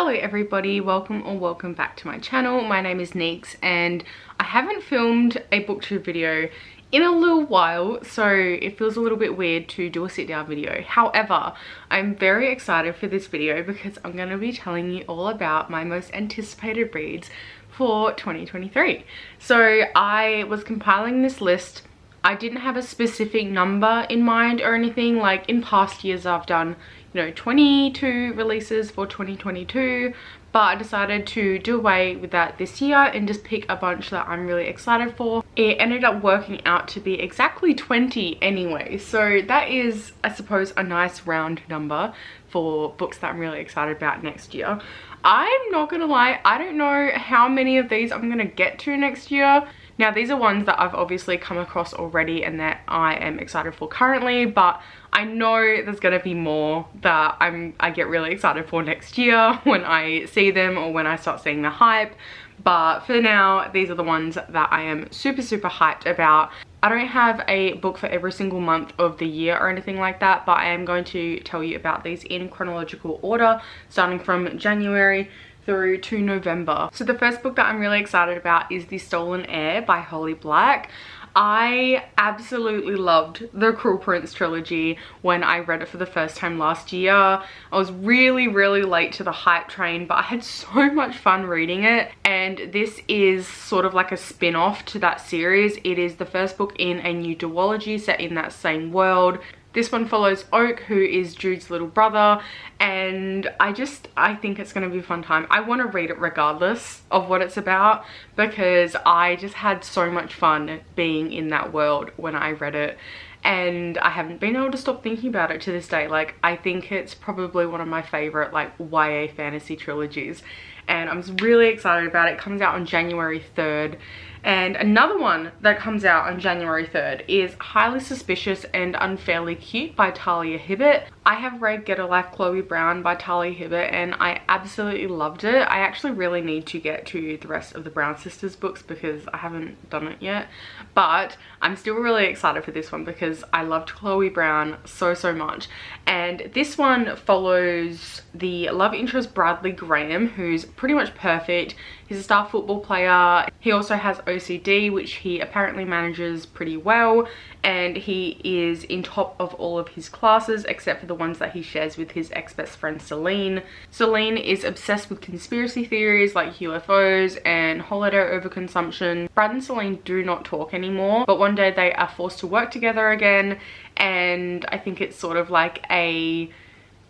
Hello everybody, welcome back to my channel. My name is Neeks and I haven't filmed a booktube video in a little while, so it feels a little bit weird to do a sit down video. However, I'm very excited for this video because I'm going to be telling you all about my most anticipated reads for 2023. So I was compiling this list. I didn't have a specific number in mind or anything. Like in past years I've done, you know, 22 releases for 2022, but I decided to do away with that this year and just pick a bunch that I'm really excited for. It ended up working out to be exactly 20 anyway, so that is, I suppose, a nice round number for books that I'm really excited about next year. I'm not gonna lie, I don't know how many of these I'm gonna get to next year. Now these are ones that I've obviously come across already and that I am excited for currently, but I know there's gonna be more that I get really excited for next year when I see them or when I start seeing the hype. But for now, these are the ones that I am super hyped about. I don't have a book for every single month of the year or anything like that, but I am going to tell you about these in chronological order, starting from January through to November. So the first book that I'm really excited about is The Stolen Heir by Holly Black. I absolutely loved the Cruel Prince trilogy when I read it for the first time last year. I was really late to the hype train, but I had so much fun reading it, and this is sort of like a spin-off to that series. It is the first book in a new duology set in that same world. This one follows Oak, who is Jude's little brother, and I think it's going to be a fun time. I want to read it regardless of what it's about because I just had so much fun being in that world when I read it, and I haven't been able to stop thinking about it to this day. Like, I think it's probably one of my favorite like YA fantasy trilogies, and I'm really excited about it. It comes out on January 3rd. And another one that comes out on January 3rd is Highly Suspicious and Unfairly Cute by Talia Hibbert. I have read Get a Life Chloe Brown by Talia Hibbert and I absolutely loved it. I actually really need to get to the rest of the Brown sisters books because I haven't done it yet. But I'm still really excited for this one because I loved Chloe Brown so much. And this one follows the love interest Bradley Graham, who's pretty much perfect. He's a star football player. He also has OCD, which he apparently manages pretty well, and he is in top of all of his classes except for the ones that he shares with his ex-best friend Celine. Celine is obsessed with conspiracy theories like UFOs and holiday overconsumption. Brad and Celine do not talk anymore, but one day they are forced to work together again, and I think it's sort of like a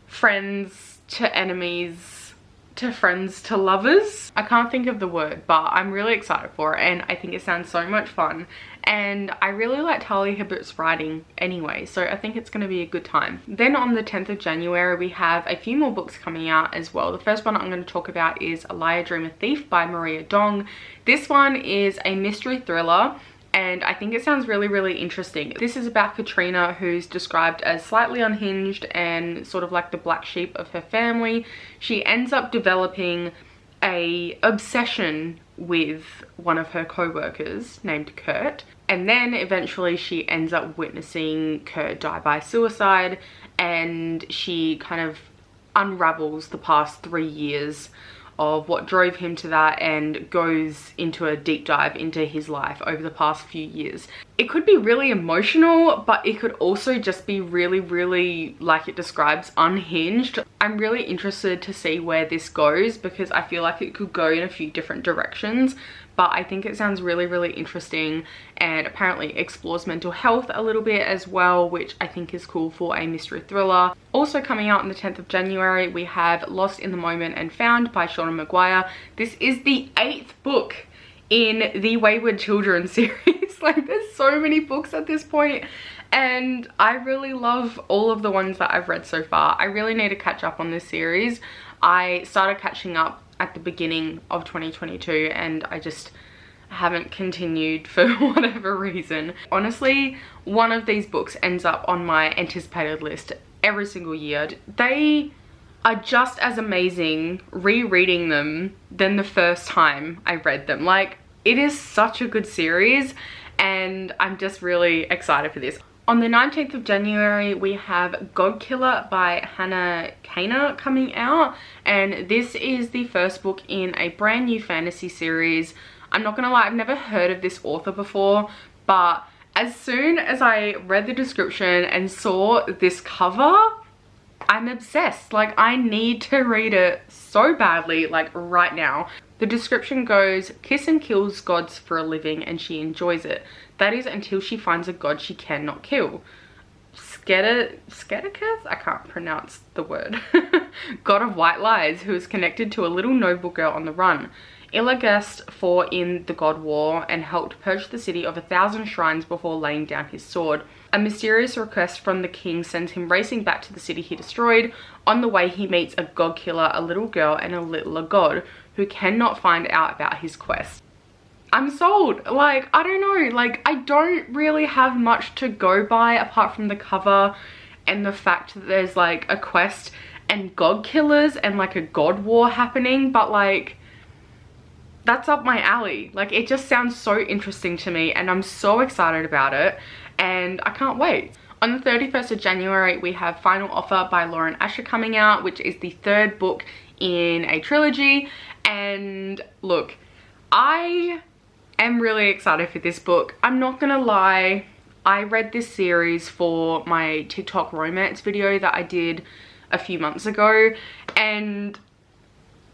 friends to enemies to friends to lovers. I can't think of the word, but I'm really excited for it and I think it sounds so much fun, and I really like Talia Hibbert's writing anyway, so I think it's going to be a good time. Then on the 10th of January we have a few more books coming out as well. The first one I'm going to talk about is A Liar, Dream, a Thief by Maria Dong. This one is a mystery thriller and I think it sounds really interesting. This is about Katrina, who's described as slightly unhinged and sort of like the black sheep of her family. She ends up developing a obsession with one of her co-workers named Kurt, and then eventually she ends up witnessing Kurt die by suicide, and she kind of unravels the past 3 years of what drove him to that and goes into a deep dive into his life over the past few years. It could be really emotional, but it could also just be really, like it describes, unhinged. I'm really interested to see where this goes because I feel like it could go in a few different directions, but I think it sounds really interesting, and apparently explores mental health a little bit as well, which I think is cool for a mystery thriller. Also coming out on the 10th of January we have Lost in the Moment and Found by Shauna Maguire. This is the 8th book in the Wayward Children series. Like, there's so many books at this point and I really love all of the ones that I've read so far. I really need to catch up on this series. I started catching up at the beginning of 2022 and I just haven't continued for whatever reason. Honestly, one of these books ends up on my anticipated list every single year. They are just as amazing rereading them than the first time I read them. Like, it is such a good series and I'm just really excited for this. On the 19th of January, we have God Killer by Hannah Kana coming out, and this is the first book in a brand new fantasy series. I'm not gonna lie, I've never heard of this author before, but as soon as I read the description and saw this cover, I'm obsessed. Like, I need to read it so badly, like right now. The description goes, kiss and kills gods for a living and she enjoys it. That is until she finds a god she cannot kill. Skedicus? I can't pronounce the word. God of white lies, who is connected to a little noble girl on the run. Illigast fought in the God War and helped purge the city of 1,000 shrines before laying down his sword. A mysterious request from the king sends him racing back to the city he destroyed. On the way, he meets a god killer, a little girl, and a littler god who cannot find out about his quest. I'm sold. Like, I don't know, like, I don't really have much to go by apart from the cover and the fact that there's like a quest and god killers and like a god war happening, but like, that's up my alley. Like, it just sounds so interesting to me and I'm so excited about it and I can't wait. On the 31st of January, we have Final Offer by Lauren Asher coming out, which is the third book in a trilogy. And look, I am really excited for this book. I'm not gonna lie, I read this series for my TikTok romance video that I did a few months ago, and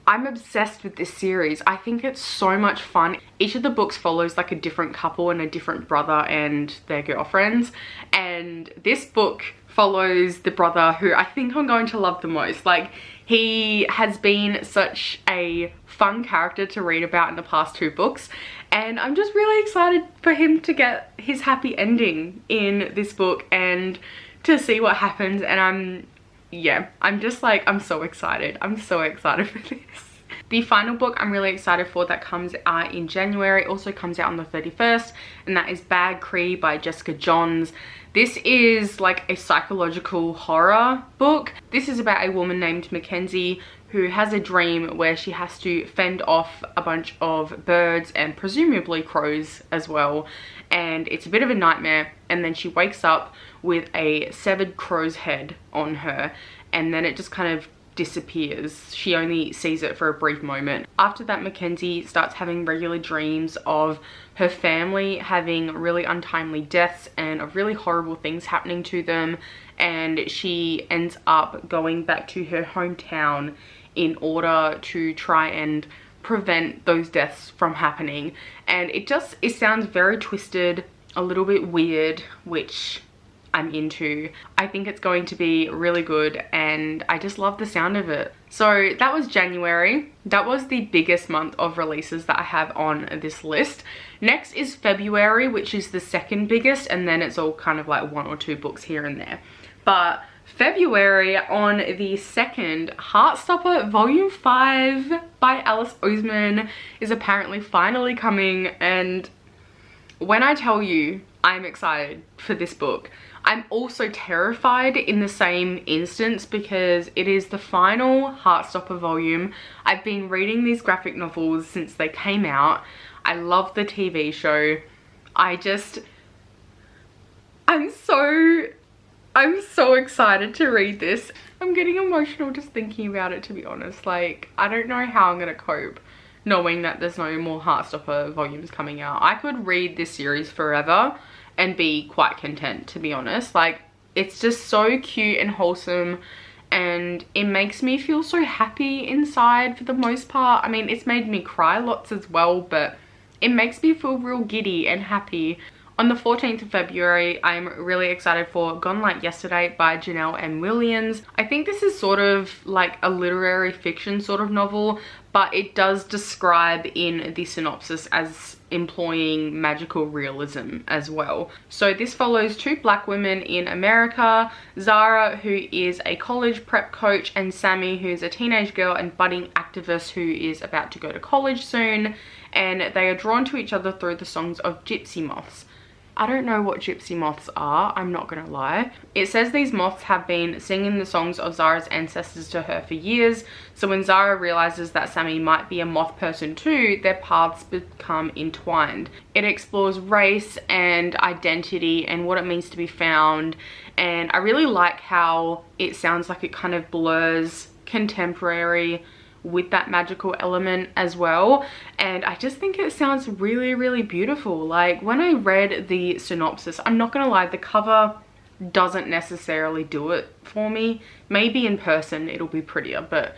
I'm obsessed with this series. I think it's so much fun. Each of the books follows like a different couple and a different brother and their girlfriends, and this book follows the brother who I think I'm going to love the most. Like, he has been such a fun character to read about in the past 2 books, and I'm just really excited for him to get his happy ending in this book and to see what happens. And I'm just like, I'm so excited. I'm so excited for this. The final book I'm really excited for that comes out in January also comes out on the 31st, and that is Bad Cree by Jessica Johns. This is like a psychological horror book. This is about a woman named Mackenzie who has a dream where she has to fend off a bunch of birds and presumably crows as well. And it's a bit of a nightmare, and then she wakes up with a severed crow's head on her, and then it just kind of disappears. She only sees it for a brief moment. After that, Mackenzie starts having regular dreams of her family having really untimely deaths and of really horrible things happening to them, and she ends up going back to her hometown in order to try and prevent those deaths from happening. And it sounds very twisted, a little bit weird, which I'm into. I think it's going to be really good and I just love the sound of it. So that was January. That was the biggest month of releases that I have on this list. Next is February, which is the second biggest, and then it's all kind of like 1 or 2 books here and there. But February, on the 2nd, Heartstopper Volume 5 by Alice Oseman is apparently finally coming, and when I tell you I'm excited for this book, I'm also terrified in the same instance because it is the final Heartstopper volume. I've been reading these graphic novels since they came out. I love the TV show. I'm so excited to read this. I'm getting emotional just thinking about it, to be honest. Like, I don't know how I'm gonna cope knowing that there's no more Heartstopper volumes coming out. I could read this series forever and be quite content, to be honest. Like, it's just so cute and wholesome, and it makes me feel so happy inside for the most part. I mean, it's made me cry lots as well, but it makes me feel real giddy and happy. On the 14th of February, I'm really excited for Gone Like Yesterday by Janelle M. Williams. I think this is sort of like a literary fiction sort of novel, but it does describe in the synopsis as employing magical realism as well. So this follows 2 black women in America, Zara, who is a college prep coach, and Sammy, who is a teenage girl and budding activist who is about to go to college soon, and they are drawn to each other through the songs of gypsy moths. I don't know what gypsy moths are, I'm not gonna lie. It says these moths have been singing the songs of Zara's ancestors to her for years, so when Zara realizes that Sammy might be a moth person too, their paths become entwined. It explores race and identity and what it means to be found, and I really like how it sounds like it kind of blurs contemporary with that magical element as well, and I just think it sounds really beautiful. Like, when I read the synopsis, I'm not gonna lie, the cover doesn't necessarily do it for me. Maybe in person it'll be prettier, but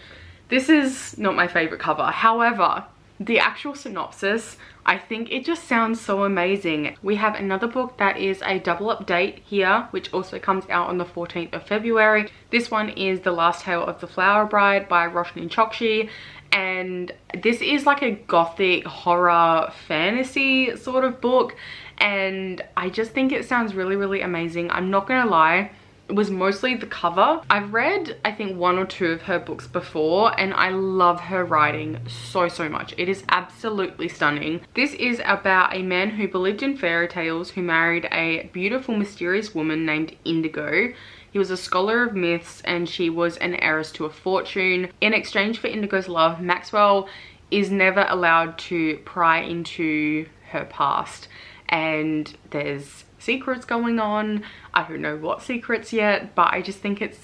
this is not my favorite cover. However, the actual synopsis, I think it just sounds so amazing. We have another book that is a double update here, which also comes out on the 14th of February. This one is The Last Tale of the Flower Bride by Roshni Chokshi, and this is like a gothic horror fantasy sort of book, and I just think it sounds really amazing. I'm not gonna lie, it was mostly the cover. I've read, I think, 1 or 2 of her books before, and I love her writing so much. It is absolutely stunning. This is about a man who believed in fairy tales, who married a beautiful, mysterious woman named Indigo. He was a scholar of myths, and she was an heiress to a fortune. In exchange for Indigo's love, Maxwell is never allowed to pry into her past, and there's secrets going on. I don't know what secrets yet, but I just think it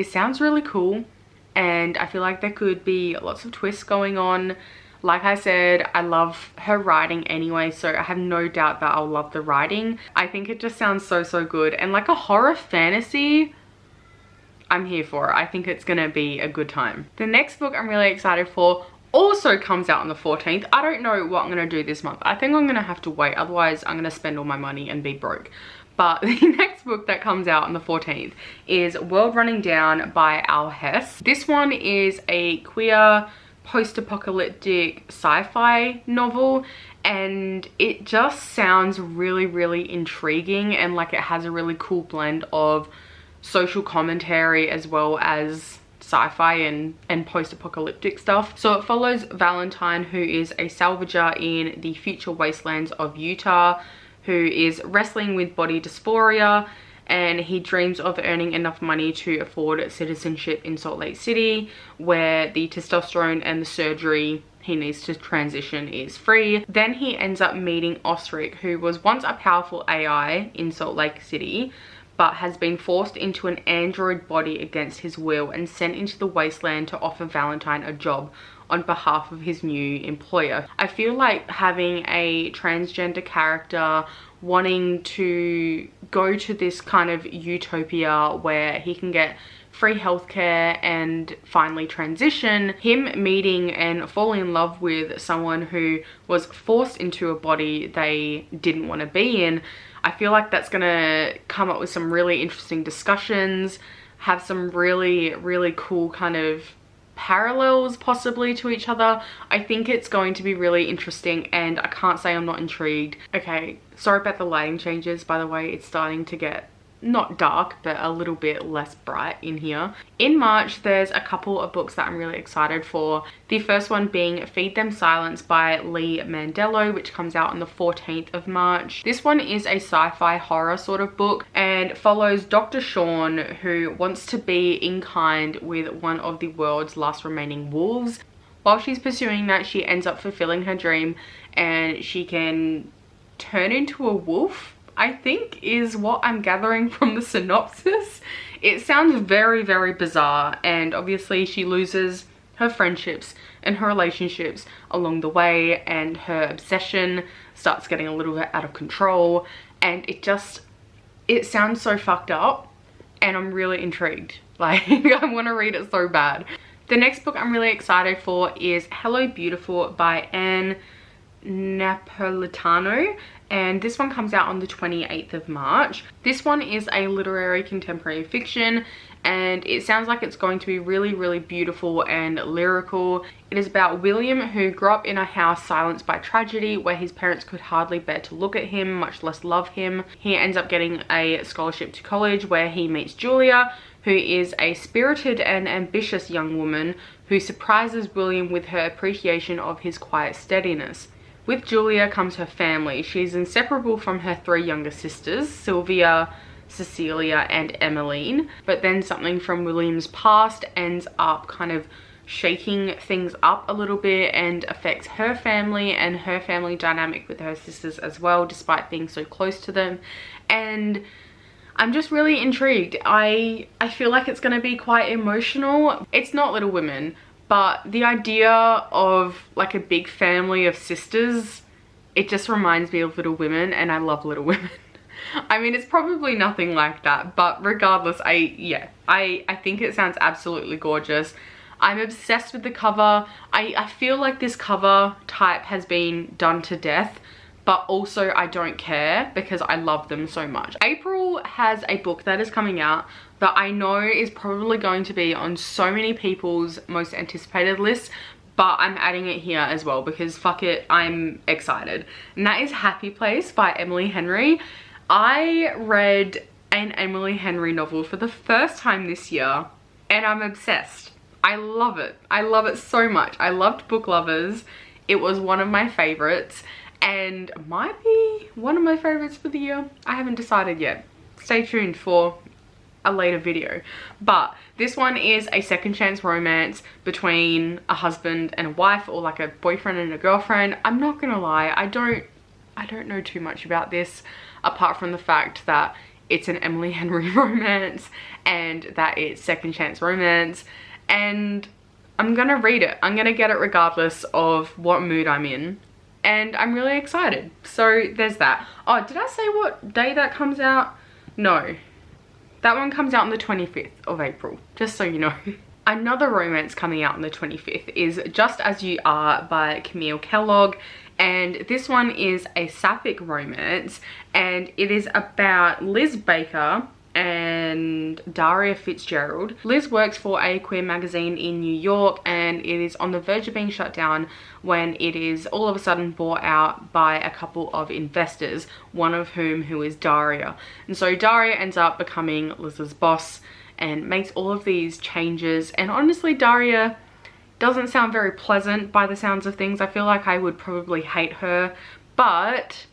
sounds really cool, and I feel like there could be lots of twists going on. Like I said, I love her writing anyway, so I have no doubt that I'll love the writing. I think it just sounds so good, and like a horror fantasy, I'm here for it. I think it's gonna be a good time. The next book I'm really excited for also comes out on the 14th. I don't know what I'm gonna do this month. I think I'm gonna have to wait, otherwise I'm gonna spend all my money and be broke. But the next book that comes out on the 14th is World Running Down by Al Hess. This one is a queer post-apocalyptic sci-fi novel, and it just sounds really intriguing, and like it has a really cool blend of social commentary as well as sci-fi and post-apocalyptic stuff. So it follows Valentine, who is a salvager in the future wastelands of Utah, who is wrestling with body dysphoria, and he dreams of earning enough money to afford citizenship in Salt Lake City, where the testosterone and the surgery he needs to transition is free. Then he ends up meeting Osric, who was once a powerful AI in Salt Lake City, but has been forced into an android body against his will and sent into the wasteland to offer Valentine a job on behalf of his new employer. I feel like having a transgender character wanting to go to this kind of utopia where he can get free healthcare and finally transition, him meeting and falling in love with someone who was forced into a body they didn't want to be in, I feel like that's gonna come up with some really interesting discussions, have some really cool kind of parallels possibly to each other. I think it's going to be really interesting, and I can't say I'm not intrigued. Okay, sorry about the lighting changes, by the way. It's starting to get not dark, but a little bit less bright in here. In March, there's a couple of books that I'm really excited for. The first one being Feed Them Silence by Lee Mandello, which comes out on the 14th of March. This one is a sci-fi horror sort of book and follows Dr. Sean, who wants to be in kind with one of the world's last remaining wolves. While she's pursuing that, she ends up fulfilling her dream, and she can turn into a wolf, I think is what I'm gathering from the synopsis. It sounds very bizarre, and obviously she loses her friendships and her relationships along the way, and her obsession starts getting a little bit out of control, and it sounds so fucked up, and I'm really intrigued. Like, I want to read it so bad. The next book I'm really excited for is Hello Beautiful by Anne Napolitano, and this one comes out on the 28th of March. This one is a literary contemporary fiction, and it sounds like it's going to be really beautiful and lyrical. It is about William, who grew up in a house silenced by tragedy, where his parents could hardly bear to look at him, much less love him. He ends up getting a scholarship to college, where he meets Julia, who is a spirited and ambitious young woman who surprises William with her appreciation of his quiet steadiness. with Julia comes her family. She's inseparable from her 3 younger sisters, Sylvia, Cecilia, and Emmeline. But then something from William's past ends up kind of shaking things up a little bit and affects her family and her family dynamic with her sisters as well, despite being so close to them. And I'm just really intrigued. I feel like it's going to be quite emotional. It's not Little Women, but the idea of like a big family of sisters, it just reminds me of Little Women, and I love Little Women. I mean, it's probably nothing like that, but regardless, I think it sounds absolutely gorgeous. I'm obsessed with the cover. I feel like this cover type has been done to death, but also I don't care because I love them so much. April has a book that is coming out that I know is probably going to be on so many people's most anticipated lists, but I'm adding it here as well because fuck it, I'm excited. And that is Happy Place by Emily Henry. I read an Emily Henry novel for the first time this year and I'm obsessed. I love it. I love it so much. I loved Book Lovers. It was one of my favorites and might be one of my favorites for the year. I haven't decided yet. Stay tuned for a later video. But this one is a second chance romance between a husband and a wife, or like a boyfriend and a girlfriend. I'm not gonna lie, I don't know too much about this apart from the fact that it's an Emily Henry romance and that it's second chance romance, and I'm gonna read it. I'm gonna get it regardless of what mood I'm in, and I'm really excited. So there's that. Oh, did I say what day that comes out? No, that one comes out on the 25th of April, just so you know. Another romance coming out on the 25th is Just As You Are by Camille Kellogg, and this one is a sapphic romance, and it is about Liz Baker and Daria Fitzgerald. Liz works for a queer magazine in New York, and it is on the verge of being shut down when it is all of a sudden bought out by a couple of investors, one of who is Daria. And so Daria ends up becoming Liz's boss and makes all of these changes, and honestly Daria doesn't sound very pleasant by the sounds of things. I feel like I would probably hate her, but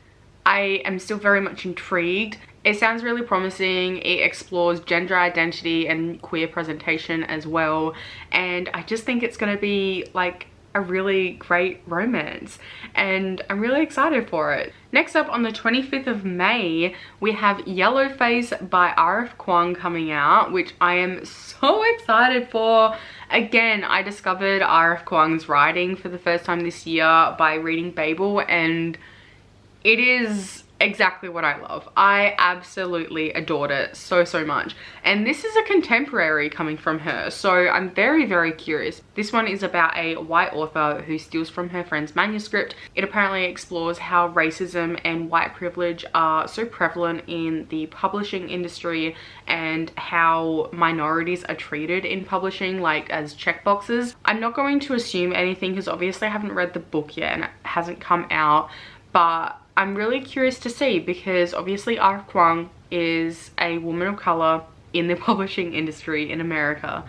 I am still very much intrigued. It sounds really promising. It explores gender identity and queer presentation as well, and I just think it's going to be like a really great romance, and I'm really excited for it. Next up, on the 25th of May, we have Yellow Face by R.F. Kuang coming out, which I am so excited for. Again, I discovered R.F. Kuang's writing for the first time this year by reading Babel, and it is exactly what I love. I absolutely adored it so much, and this is a contemporary coming from her, so I'm very curious. This one is about a white author who steals from her friend's manuscript. It apparently explores how racism and white privilege are so prevalent in the publishing industry and how minorities are treated in publishing, like as checkboxes. I'm not going to assume anything because obviously I haven't read the book yet and it hasn't come out, but I'm really curious to see because obviously R.F. Kuang is a woman of color in the publishing industry in America,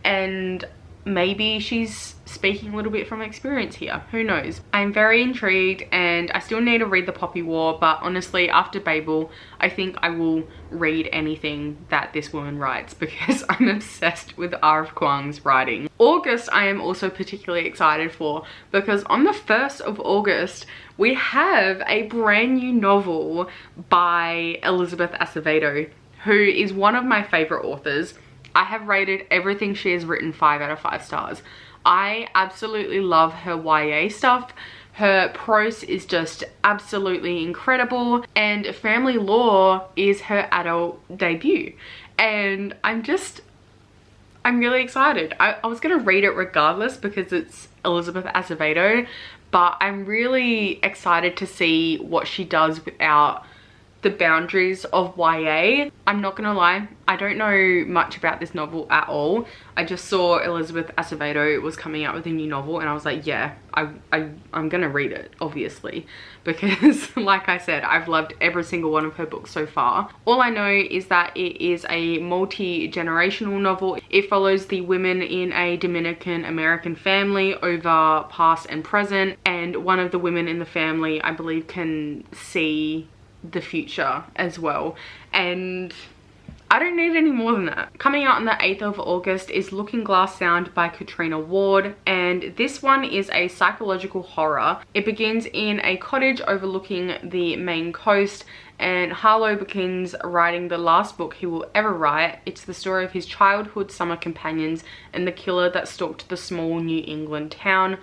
and maybe she's speaking a little bit from experience here. Who knows? I'm very intrigued, and I still need to read The Poppy War, but honestly after Babel I think I will read anything that this woman writes because I'm obsessed with R.F. Kuang's writing. August I am also particularly excited for because on the 1st of August we have a brand new novel by Elizabeth Acevedo, who is one of my favorite authors. I have rated everything she has written 5 out of 5 stars. I absolutely love her YA stuff. Her prose is just absolutely incredible, and Family Law is her adult debut, and I'm really excited. I was gonna read it regardless because it's Elizabeth Acevedo, but I'm really excited to see what she does without the boundaries of YA. I'm not gonna lie, I don't know much about this novel at all. I just saw Elizabeth Acevedo was coming out with a new novel and I was like, yeah, I'm gonna read it, obviously, because like I said, I've loved every single one of her books so far. All I know is that it is a multi-generational novel. It follows the women in a Dominican American family over past and present, and one of the women in the family, I believe, can see the future as well, and I don't need any more than that. Coming out on the 8th of August is Looking Glass Sound by Katrina Ward, and this one is a psychological horror. It begins in a cottage overlooking the Maine coast, and Harlow begins writing the last book he will ever write. It's the story of his childhood summer companions and the killer that stalked the small New England town,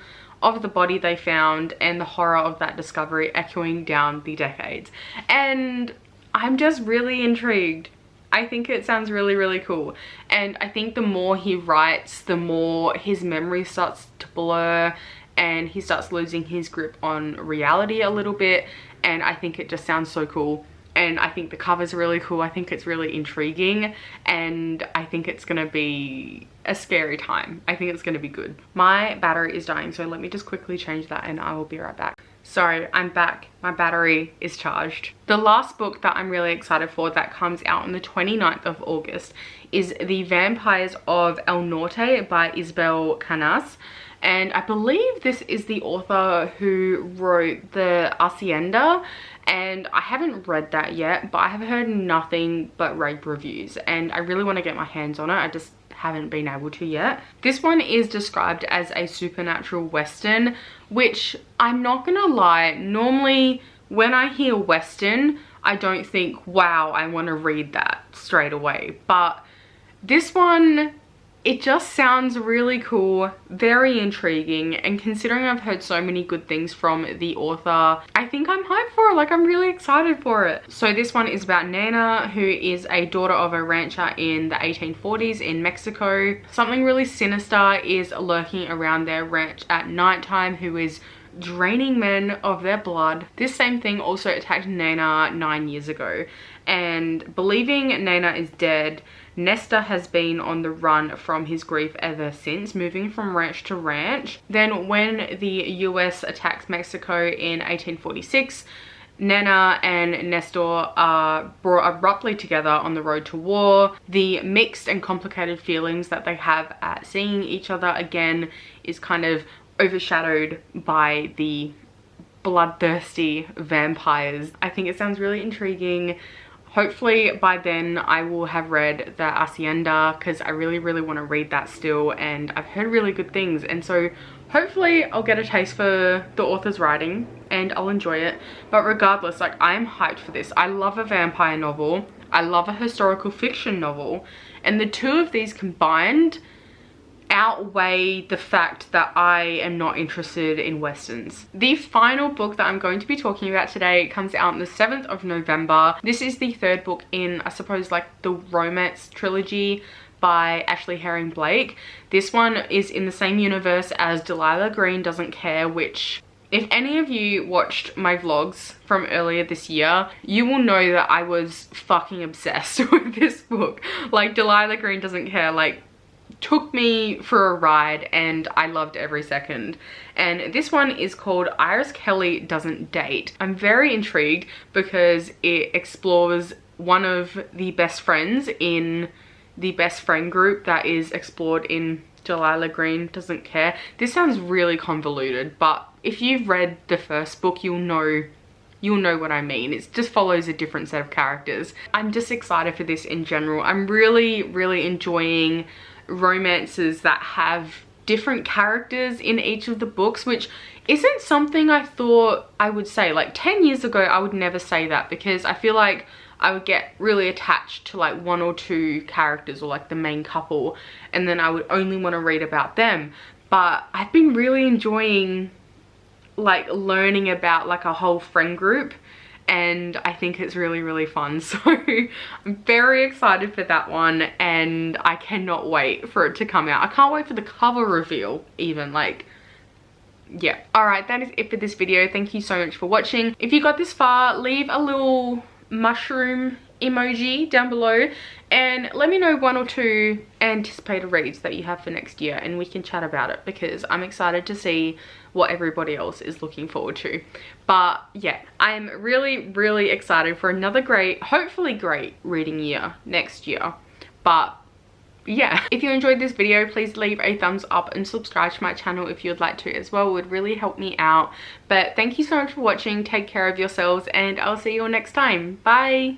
of the body they found, and the horror of that discovery echoing down the decades. And I'm just really intrigued. I think it sounds really, really cool. And I think the more he writes, the more his memory starts to blur and he starts losing his grip on reality a little bit. And I think it just sounds so cool. And I think the cover's really cool. I think it's really intriguing, and I think it's gonna be a scary time. I think it's gonna be good. My battery is dying, so let me just quickly change that and I will be right back. Sorry, I'm back. My battery is charged. The last book that I'm really excited for that comes out on the 29th of August is The Vampires of El Norte by Isabel Canas. And I believe this is the author who wrote The Hacienda, and I haven't read that yet, but I have heard nothing but rave reviews and I really want to get my hands on it. I just haven't been able to yet. This one is described as a supernatural western, which I'm not gonna lie, normally when I hear western, I don't think, wow, I want to read that straight away. But this one, it just sounds really cool, very intriguing, and considering I've heard so many good things from the author, I think I'm hyped for it. Like, I'm really excited for it. So this one is about Nana, who is a daughter of a rancher in the 1840s in Mexico. Something really sinister is lurking around their ranch at nighttime, who is draining men of their blood. This same thing also attacked Nana 9 years ago, and believing Nana is dead, Nestor has been on the run from his grief ever since, moving from ranch to ranch. Then when the US attacks Mexico in 1846, Nana and Nestor are brought abruptly together on the road to war. The mixed and complicated feelings that they have at seeing each other again is kind of overshadowed by the bloodthirsty vampires. I think it sounds really intriguing. Hopefully by then I will have read The Hacienda, because I really, really want to read that still, and I've heard really good things, and so hopefully I'll get a taste for the author's writing and I'll enjoy it. But regardless, like, I'm hyped for this. I love a vampire novel, I love a historical fiction novel, and the two of these combined outweigh the fact that I am not interested in westerns. The final book that I'm going to be talking about today comes out on the 7th of November. This is the third book in, I suppose, like the romance trilogy by Ashley Herring Blake. This one is in the same universe as Delilah Green Doesn't Care, which, if any of you watched my vlogs from earlier this year, you will know that I was fucking obsessed with this book. Like, Delilah Green Doesn't Care, like, took me for a ride and I loved every second. And this one is called Iris Kelly Doesn't Date. I'm very intrigued because it explores one of the best friends in the best friend group that is explored in Delilah Green Doesn't Care. This sounds really convoluted, but if you've read the first book, you'll know what I mean. It just follows a different set of characters. I'm just excited for this in general. I'm really, really enjoying romances that have different characters in each of the books, which isn't something I thought I would say. Like 10 years ago, I would never say that, because I feel like I would get really attached to like one or two characters, or like the main couple, and then I would only want to read about them. But I've been really enjoying like learning about like a whole friend group, and I think it's really, really fun. So I'm very excited for that one, and I cannot wait for it to come out. I can't wait for the cover reveal even, like, yeah. Alright, that is it for this video. Thank you so much for watching. If you got this far, leave a little mushroom emoji down below, and let me know 1 or 2 anticipated reads that you have for next year, and we can chat about it, because I'm excited to see what everybody else is looking forward to. But yeah, I'm really excited for another great, hopefully great reading year next year. But yeah, if you enjoyed this video, please leave a thumbs up and subscribe to my channel if you'd like to as well. It would really help me out. But thank you so much for watching. Take care of yourselves, and I'll see you all next time. Bye.